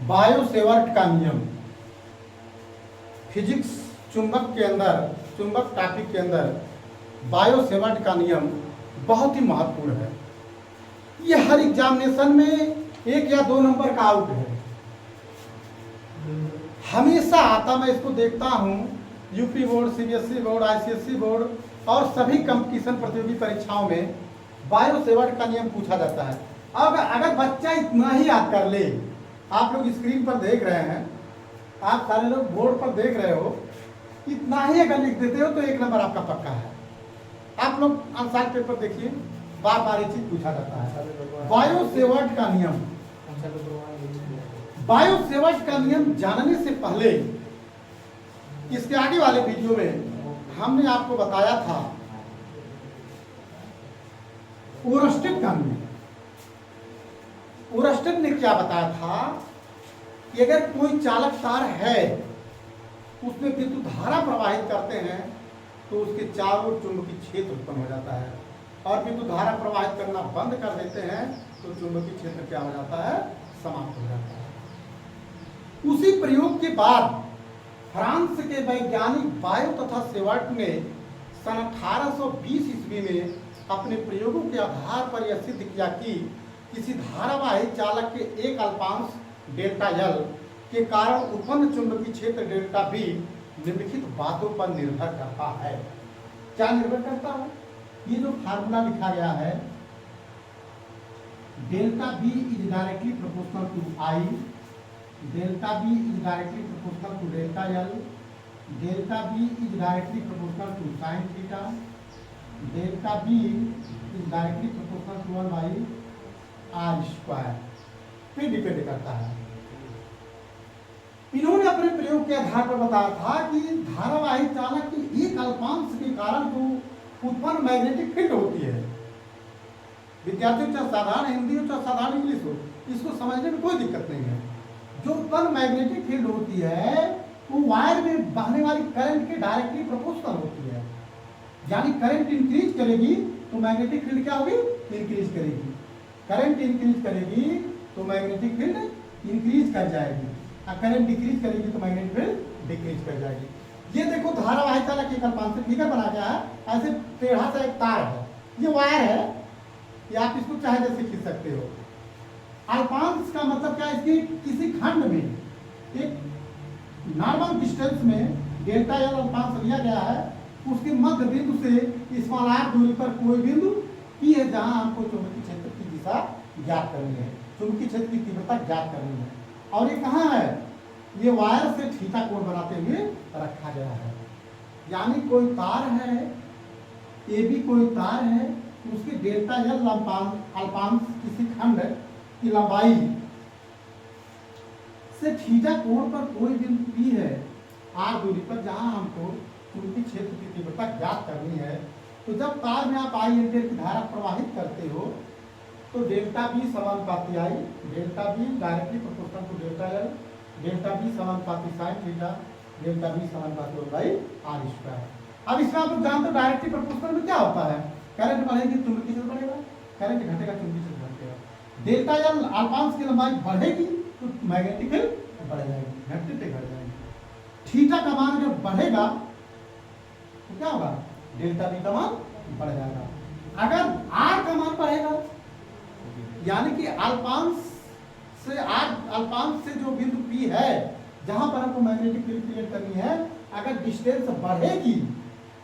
Bio Savart का नियम। Physics चुंबक के अंदर, चुंबक टॉपिक के अंदर बायो सेवर्ट का नियम बहुत ही महत्वपूर्ण है। ये हर एग्जामिनेशन में 1 या 2 नंबर का आउट है, हमेशा आता। मैं इसको देखता हूँ UP board, CBSE board, ICSE board और सभी कंपटीशन प्रतियोगी परीक्षाओं में बायो सेवर्ट का नियम पूछा जाता है। अब अगर बच्चा इतना ही याद कर ले, आप लोग स्क्रीन पर देख रहे हैं, आप सारे लोग बोर्ड पर देख रहे हो, इतना ही अगर लिख देते हो तो 1 नंबर आपका पक्का है। आप लोग आंसर पेपर देखिए, बार बार ये चीज पूछा जाता है। बायो सेवर्ट का नियम, बायो सेवर्ट का नियम जानने से पहले इसके आगे वाले वीडियो में हमने आपको बताया था ओरस्टेड का नियम। ओरस्टेड ने क्या बताया था कि अगर कोई चालक तार है, उसमें विद्युत धारा प्रवाहित करते हैं तो उसके चारों ओर चुंबकीय क्षेत्र उत्पन्न हो जाता है, और विद्युत धारा प्रवाहित करना बंद कर देते हैं तो चुंबकीय क्षेत्र क्या हो जाता है, समाप्त हो जाता है। उसी प्रयोग के बाद फ्रांस के वैज्ञानिक बायो तथा सेवर्ट ने सन 1820 ईस्वी में अपने प्रयोगों के आधार पर यह सिद्ध किया कि किसी धारावाही चालक के एक अल्पांश डेल्टा एल के कारण उत्पन्न चुंबकीय क्षेत्र डेल्टा बी निम्नलिखित बातों पर निर्भर करता है। क्या निर्भर करता है? ये जो फार्मूला लिखा गया है, delta B is directly proportional to I, delta B is directly proportional to delta L, delta B is directly proportional to sine theta, delta B is directly proportional to 1/r² पे depend करता है। इन्होंने अपने प्रयोग के आधार पर बताया था कि धारावाही चालक के एक अल्पांश के कारण जो उत्पन्न मैग्नेटिक फील्ड होती है, विद्यार्थियों चाहे साधारण हिंदी हो चाहे साधारण इंग्लिश हो, इसको समझने में कोई दिक्कत नहीं है। जो उत्पन्न मैग्नेटिक फील्ड होती है वो वायर में बहने वाली करंट के डायरेक्टली प्रोपोर्शनल होती है। यानी करंट इंक्रीज करेगी तो मैग्नेटिक फील्ड क्या होगी, इंक्रीज करेगी। करंट इंक्रीज करेगी तो मैग्नेटिक फील्ड इंक्रीज कर जाएगी, और करंट डिक्रीज करेगी तो मैग्नेटिक फील्ड डिक्रीज कर जाएगी। ये देखो धारावाही चालक एक अल्पांश से फिगर बना गया है, ऐसे टेढ़ा सा एक तार है, ये वायर है, ये आप इसको चाहे जैसे खींच सकते हो। अल्पांश का मतलब क्या है, इसकी किसी खंड में एक नॉर्मल डिस्टेंस में डेल्टा एल अल्पांश लिया गया है, उसके मध्य बिंदु से स्मॉल r दूरी पर कोई बिंदु P है जहां आपको चुंबकीय क्षेत्र की दिशा ज्ञात करनी है, चुंबकीय क्षेत्र की तीव्रता ज्ञात करनी है। और ये कहाँ है, ये वायर से थीटा कोण बनाते हुए रखा गया है। यानी कोई तार है, ए बी कोई तार है, उसके डेल्टा एल अल्पांश किसी खंड की लंबाई से थीटा कोण पर कोई बिंदु P है r दूरी पर, जहां हमको चुंबकीय क्षेत्र की तीव्रता ज्ञात करनी है। तो जब तार में आप आई एम्पीयर की धारा प्रवाहित करते हो तो डेल्टा बी समानुपाती I, delta B directly proportional to delta L, delta B समानुपाती साइन थीटा, डेल्टा बी समानुपाती r²। अब इसमें आप लोग जानते हो डायरेक्टली प्रोपोर्शनल में क्या होता है, करंट बढ़ेगी चुंबकीय क्षेत्र बढ़ेगा, करंट घटेगा चुंबकीय क्षेत्र घटेगा। डेल्टा एल अल्पांश की लंबाई बढ़ेगी तो मैग्नेटिक फील्ड बढ़ जाएगी, घटते घट जाएगी। थीटा का मान जब बढ़ेगा तो क्या होगा, डेल्टा बी का मान बढ़ जाएगा। अगर r का मान बढ़ेगा, यानी कि अल्पांश से जो बिंदु P है जहां पर हमको मैग्नेटिक फील्ड क्रिएट करनी है, अगर डिस्टेंस बढ़ेगी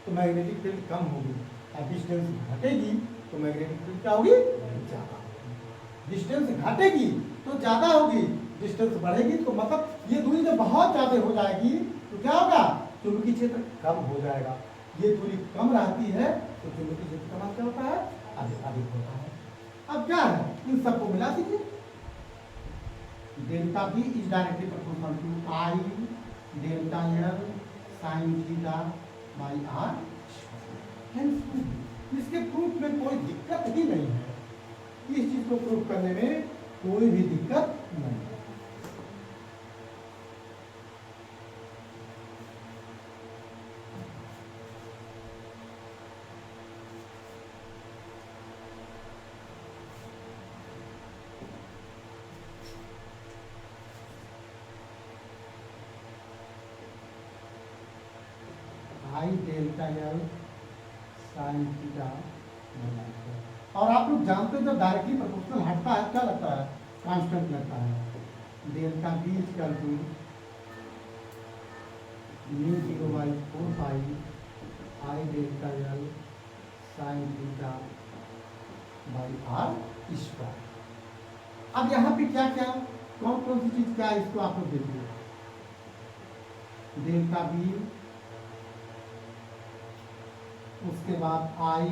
तो मैग्नेटिक फील्ड कम होगी, और डिस्टेंस घटेगी तो मैग्नेटिक फील्ड क्या होगी, ज्यादा। डिस्टेंस घटेगी तो ज्यादा होगी, डिस्टेंस बढ़ेगी तो मतलब ये दूरी जब बहुत ज्यादा हो जाएगी तो क्या होगा, चुंबकीय क्षेत्र कम हो जाएगा। ये दूरी कम रहती है तो चुंबकीय क्षेत्र का मान क्या होता है, अधिक होता है। अब क्या है, इन सबको मिला दीजिए, delta B is directly proportional to I delta L sine theta by r। इसके प्रूफ में कोई दिक्कत ही नहीं है, इस चीज को प्रूफ करने में कोई भी दिक्कत नहीं है। आई डेल्टा एल साइन थीटा। और आप लोग जानते हो जब डायरेक्टली प्रोपोर्शनल हटता है क्या लगता है, कांस्टेंट लगता है। Delta B equal to mu 0/4 pi I delta L sine theta by R square. अब यहाँ पे क्या क्या कौन कौन सी चीज क्या है इसको आप लोग देखिए। डेल्टा बी, उसके बाद आई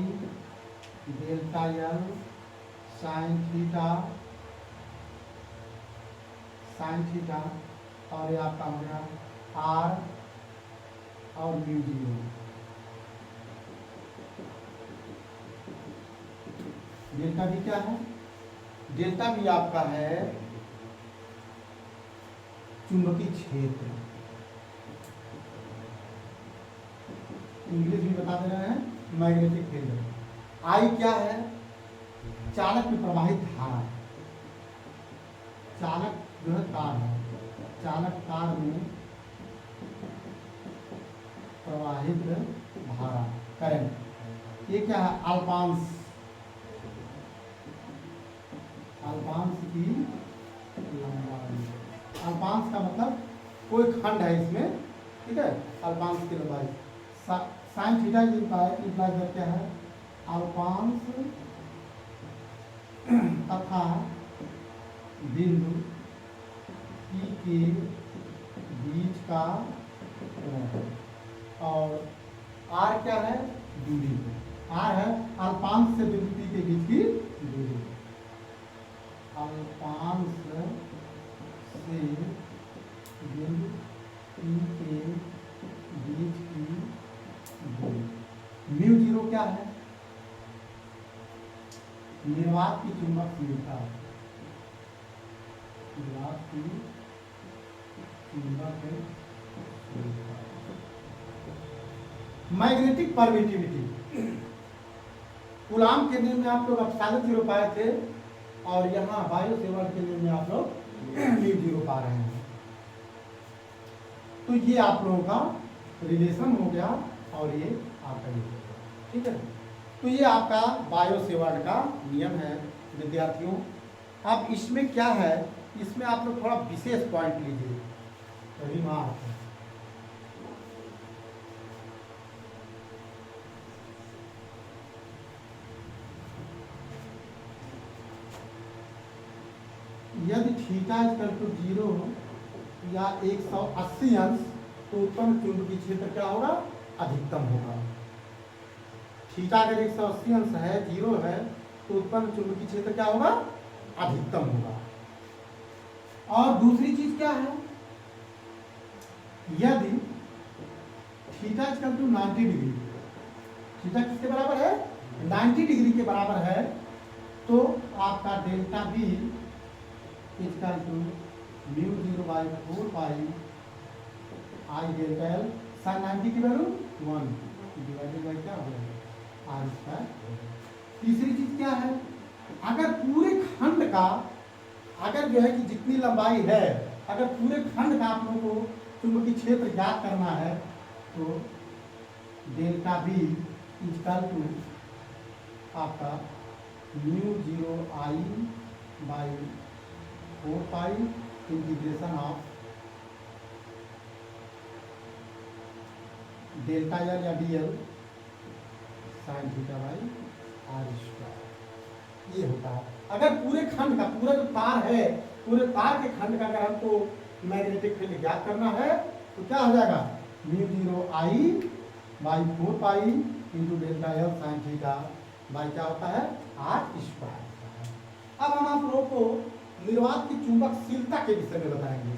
डेल्टा एल साइन थीटा और ये आपका हो गया आर और म्यू 0। डेल्टा बी क्या है? डेल्टा बी आपका है चुंबकीय क्षेत्र, इंग्लिश में बता दे रहे हैं मैग्नेटिक फील्ड। आई क्या है? चालक में प्रवाहित धारा। चालक जो है तार है, चालक तार में प्रवाहित धारा करंट। ये क्या है? अल्पांश, अल्पांश की लंबाई। अल्पांश का मतलब कोई खंड है इसमें, ठीक है, अल्पांश की लंबाई। साइन थीटा इम्प्लाई क्या है? अल्पांश तथा बिंदु P के बीच का कोण। और R क्या है? दूरी। R है अल्पांश से बिंदु P के बीच की दूरी। अल्पांश से बिंदु P के बीच की दूरी। म्यू 0 क्या है? निर्वात की चुंबकशीलता। निर्वात की चुंबकशीलता। Magnetic permittivity. कूलाम के नियम में आप लोग एप्सिलॉन 0 पाए थे और यहाँ बायो सेवर्ट के नियम में आप लोग म्यू 0 पा रहे हैं। तो ये आप लोगों का रिलेशन हो गया और ये आपका ये, ठीक है। तो ये आपका बायो सेवर्ट का नियम है विद्यार्थियों। अब इसमें क्या है, इसमें आप लोग थोड़ा विशेष पॉइंट लीजिए, रिमार्क। यदि थीटा इक्वल टू 0 या 180 अंश तो उत्पन्न चुंबकीय क्षेत्र क्या होगा? अधिकतम होगा। थीटा अगर 180 अंश है, 0 है, तो उत्पन्न चुंबकीय क्षेत्र क्या होगा? अधिकतम होगा। और दूसरी चीज क्या है, यदि theta equal to 90 degree, theta किसके बराबर है? 90 डिग्री के बराबर है, तो आपका delta B equal to mu 0/4 pi I delta L sine 90 की वैल्यू 1 डिवाइडेड बाई क्या हो जाएगा? R square. तीसरी चीज क्या है, अगर पूरे खंड का, अगर जो है कि जितनी लंबाई है, अगर पूरे खंड का आप लोगों को चुंबकीय क्षेत्र ज्ञात करना है तो डेल्टा बी इक्वल टू आपका mu 0I/4 pi integration of delta L या D L sine theta by R square. ये होता है अगर पूरे खंड का, पूरा जो तार है, पूरे तार के खंड का अगर हमको मैग्नेटिक फील्ड ज्ञात करना है तो क्या हो जाएगा? Mu 0I/4 pi into delta L sine theta by क्या होता है? R square. अब हम आप लोगों को निर्वात की चुंबकशीलता के विषय में बताएंगे।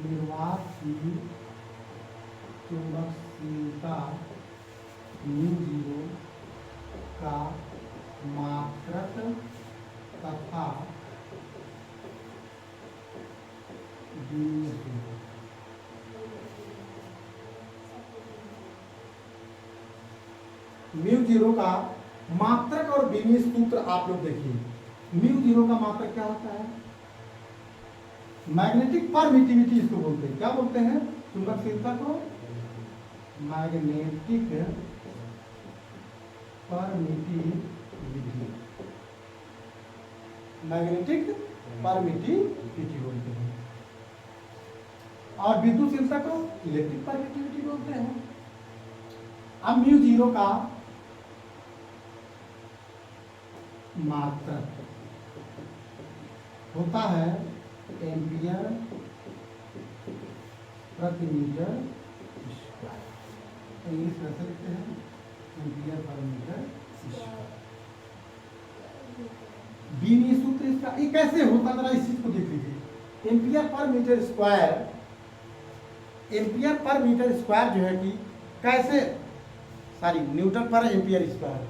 निर्वात की चुंबकशीलता म्यू 0 का मात्रक तथा म्यू जीरो का मात्रक और विमीय सूत्र आप लोग देखिए। म्यू जीरो का मात्रक क्या होता है? मैग्नेटिक परमिटिविटी इसको बोलते हैं। क्या बोलते हैं? चुंबकशीलता को मैग्नेटिक परमिटिविटी, मैग्नेटिक परमिटिविटी बोलते हैं। और विद्युतशीलता को इलेक्ट्रिक परमिटिविटी बोलते हैं। अब म्यू जीरो का मात्रक होता है एम्पियर प्रति मीटर स्क्वायर। इंग्लिश में ऐसे लिखते हैं, एम्पियर पर मीटर स्क्वायर। विमीय सूत्र इसका ये कैसे होता, जरा इस चीज को देख लीजिए। Ampere per metre square, ampere per metre square जो है कि कैसे, सॉरी न्यूटन पर एम्पियर स्क्वायर,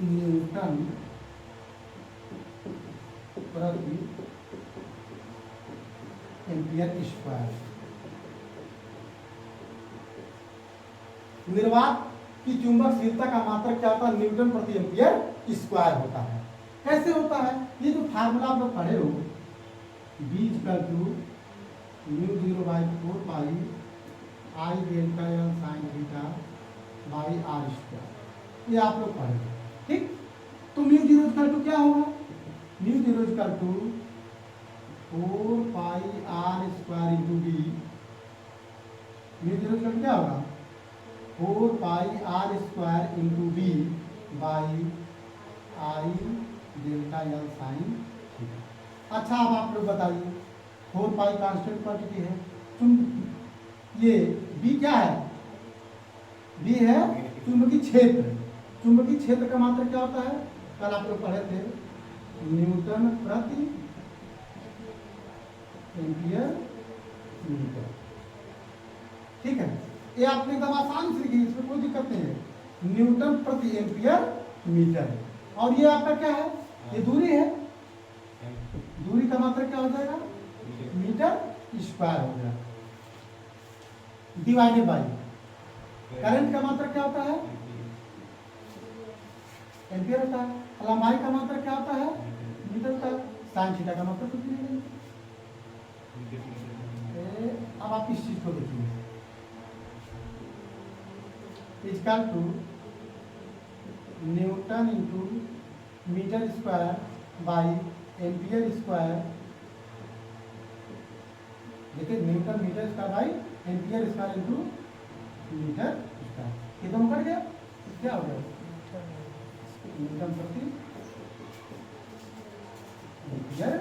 न्यूटन प्रति एम्पियर स्क्वायर। निर्वात की चुंबकशीलता का मात्रक क्या होता है? न्यूटन प्रति एम्पियर स्क्वायर होता है। कैसे होता है? ये जो फार्मूला आप लोग पढ़े हो, B equal to mu zero by 4 pi I delta L sine theta by R square, ये आप लोग पढ़े हो, ठीक। तो म्यू जीरो इक्वल टू क्या होगा? Mu zero equal to 4 pi R square into D. Mu zero equal to क्या होगा? 4 pi R square into D by I delta L sine theta. अच्छा, अब आप लोग बताइए, 4 पाई कांस्टेंट क्वांटिटी है, ये बी क्या है? बी है चुंबकीय क्षेत्र। चुंबकीय क्षेत्र का मात्रक क्या होता है? कल आप लोग पढ़े थे, न्यूटन प्रति एम्पियर मीटर, ठीक है। ये आपने एकदम आसान से लिखी, इसमें कोई दिक्कत नहीं है। न्यूटन प्रति एम्पियर मीटर। और ये आपका क्या है? ये दूरी है, दूरी का मात्रक क्या हो जाएगा? मीटर स्क्वायर हो गया, डिवाइडेड बाई करंट का मात्रक क्या होता है? एम्पियर होता है। लंबाई का मात्रक क्या होता है? मीटर होता है। साइन थीटा का मात्रक कुछ नहीं है। अब आप इस चीज को देखिए, equal to newton into metre square by ampere square. देखिए, newton metre square by ampere square into metre square. ये दोनों कट गया, क्या हो गया? न्यूटन प्रति एम्पियर,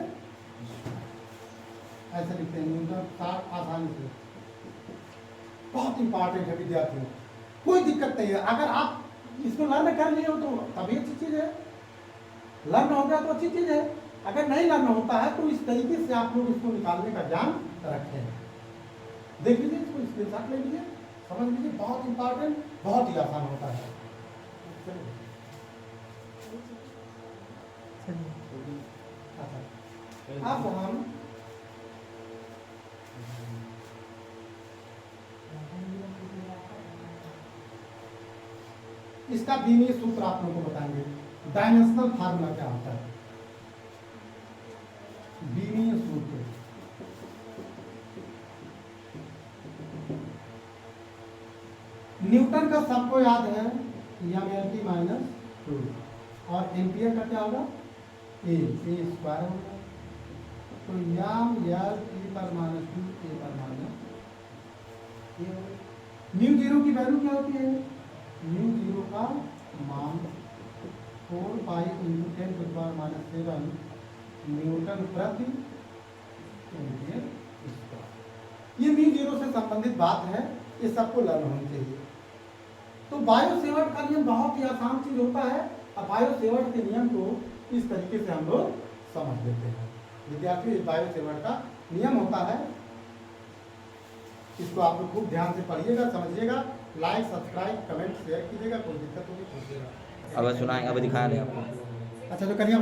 ऐसे लिखते हैं न्यूटन, आसानी से। बहुत इंपॉर्टेंट है विद्यार्थियों, कोई दिक्कत नहीं है। अगर आप इसको लर्न कर लिए हो तो तभी अच्छी चीज है, लर्न हो गया तो अच्छी चीज है। अगर नहीं लर्न होता है तो इस तरीके से आप लोग इसको निकालने का ज्ञान रखें। देख लीजिए, इसको स्क्रीनशॉट ले लीजिए, समझ लीजिए, बहुत इंपॉर्टेंट, बहुत ही आसान होता है। अब हम इसका विमीय सूत्र आप लोगों को बताएंगे। डायमेंशनल फार्मूला क्या होता है? विमीय सूत्र, न्यूटन का सबको याद है mLT माइनस 2, और एम्पियर का क्या होगा? ए स्क्वायर होगा। तो mLT पर माइनस 2 ए पर माइनस ए होगा। म्यू जीरो की वैल्यू क्या होती है? म्यू जीरो का मान 4 pi into 10 to power minus 7 newton प्रति एम्पियर स्क्वायर। ये म्यू जीरो से संबंधित बात है, ये सबको लर्न होनी चाहिए। तो बायो सेवर्ट का नियम बहुत ही आसान चीज होता है। अब बायो सेवर्ट के नियम को इस तरीके से हम लोग समझ लेते हैं। विद्यार्थी, बायो सेवर्ट का नियम होता है, इसको आप लोग खूब ध्यान से पढ़िएगा, समझिएगा। लाइक, सब्सक्राइब, कमेंट, शेयर कीजिएगा। कोई दिक्कत होगी पूछिएगा। अब सुनाएंगे, अब दिखा रहे हैं आपको। अच्छा, तो करिए।